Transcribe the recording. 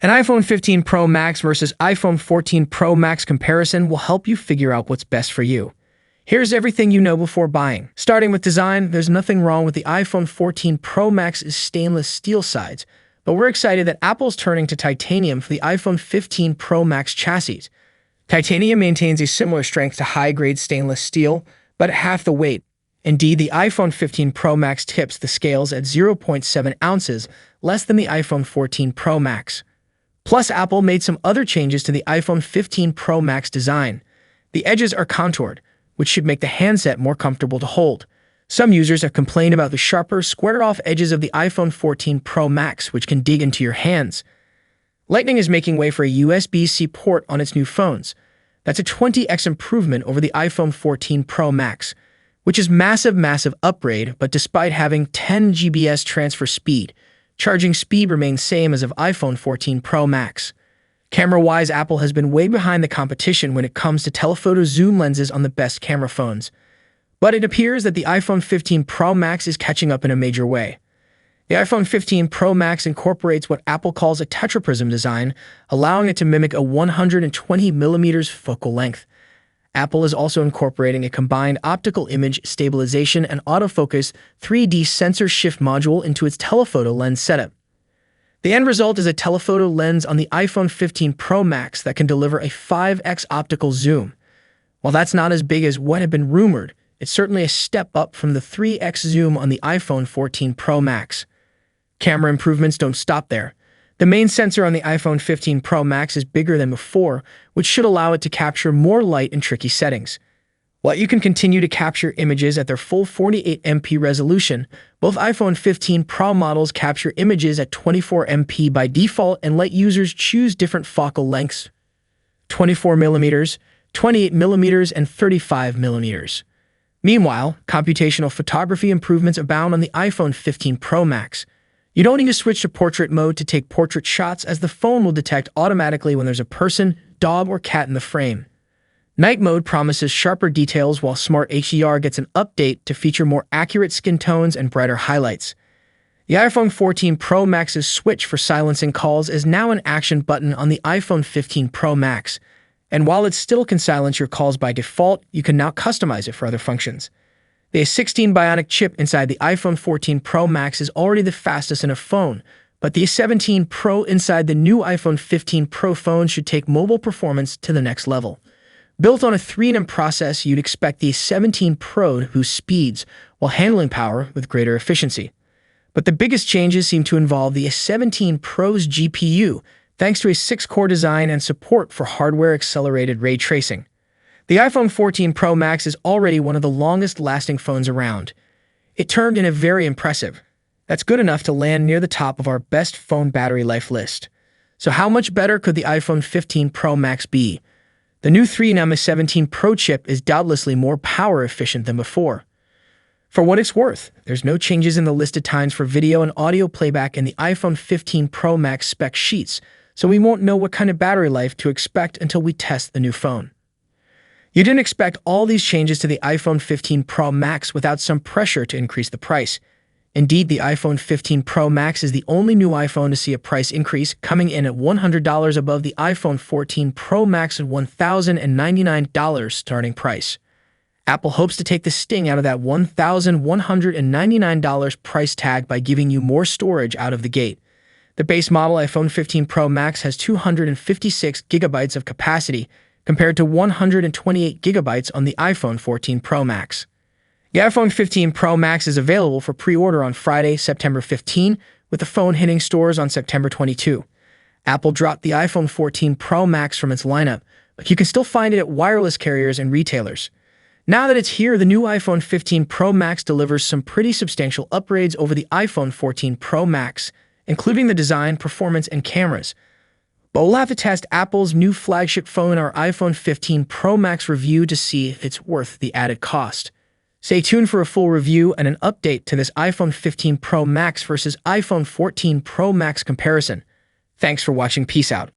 An iPhone 15 Pro Max versus iPhone 14 Pro Max comparison will help you figure out what's best for you. Here's everything you know before buying. Starting with design, there's nothing wrong with the iPhone 14 Pro Max's stainless steel sides, but we're excited that Apple's turning to titanium for the iPhone 15 Pro Max chassis. Titanium maintains a similar strength to high-grade stainless steel, but at half the weight. Indeed, the iPhone 15 Pro Max tips the scales at 0.7 ounces, less than the iPhone 14 Pro Max. Plus, Apple made some other changes to the iPhone 15 Pro Max design. The edges are contoured, which should make the handset more comfortable to hold. Some users have complained about the sharper, squared-off edges of the iPhone 14 Pro Max, which can dig into your hands. Lightning is making way for a USB-C port on its new phones. That's a 20x improvement over the iPhone 14 Pro Max, which is massive upgrade, but despite having 10 Gbps transfer speed, charging speed remains same as of iPhone 14 Pro Max. Camera-wise, Apple has been way behind the competition when it comes to telephoto zoom lenses on the best camera phones. But it appears that the iPhone 15 Pro Max is catching up in a major way. The iPhone 15 Pro Max incorporates what Apple calls a tetraprism design, allowing it to mimic a 120mm focal length. Apple is also incorporating a combined optical image stabilization and autofocus 3D sensor shift module into its telephoto lens setup. The end result is a telephoto lens on the iPhone 15 Pro Max that can deliver a 5x optical zoom. While that's not as big as what had been rumored, it's certainly a step up from the 3x zoom on the iPhone 14 Pro Max. Camera improvements don't stop there. The main sensor on the iPhone 15 Pro Max is bigger than before, which should allow it to capture more light in tricky settings. While you can continue to capture images at their full 48MP resolution, both iPhone 15 Pro models capture images at 24MP by default and let users choose different focal lengths: 24mm, 28mm, and 35mm. Meanwhile, computational photography improvements abound on the iPhone 15 Pro Max. You don't need to switch to portrait mode to take portrait shots, as the phone will detect automatically when there's a person, dog, or cat in the frame. Night mode promises sharper details, while Smart HDR gets an update to feature more accurate skin tones and brighter highlights. The iPhone 14 Pro Max's switch for silencing calls is now an action button on the iPhone 15 Pro Max, and while it still can silence your calls by default, you can now customize it for other functions. The A16 Bionic chip inside the iPhone 14 Pro Max is already the fastest in a phone, but the A17 Pro inside the new iPhone 15 Pro phone should take mobile performance to the next level. Built on a 3nm process, you'd expect the A17 Pro to boost speeds while handling power with greater efficiency. But the biggest changes seem to involve the A17 Pro's GPU, thanks to a 6-core design and support for hardware-accelerated ray tracing. The iPhone 14 Pro Max is already one of the longest-lasting phones around. It turned in a very impressive. That's good enough to land near the top of our best phone battery life list. So how much better could the iPhone 15 Pro Max be? The new 3nm A17 Pro chip is doubtlessly more power efficient than before. For what it's worth, there's no changes in the listed times for video and audio playback in the iPhone 15 Pro Max spec sheets, so we won't know what kind of battery life to expect until we test the new phone. You didn't expect all these changes to the iPhone 15 Pro Max without some pressure to increase the price. Indeed, the iPhone 15 Pro Max is the only new iPhone to see a price increase, coming in at $100 above the iPhone 14 Pro Max at $1,099 starting price. Apple hopes to take the sting out of that $1,199 price tag by giving you more storage out of the gate. The base model iPhone 15 Pro Max has 256 GB of capacity, compared to 128 GB on the iPhone 14 Pro Max. The iPhone 15 Pro Max is available for pre-order on Friday, September 15, with the phone hitting stores on September 22. Apple dropped the iPhone 14 Pro Max from its lineup, but you can still find it at wireless carriers and retailers. Now that it's here, the new iPhone 15 Pro Max delivers some pretty substantial upgrades over the iPhone 14 Pro Max, including the design, performance, and cameras. But we'll have to test Apple's new flagship phone, our iPhone 15 Pro Max review, to see if it's worth the added cost. Stay tuned for a full review and an update to this iPhone 15 Pro Max versus iPhone 14 Pro Max comparison. Thanks for watching. Peace out.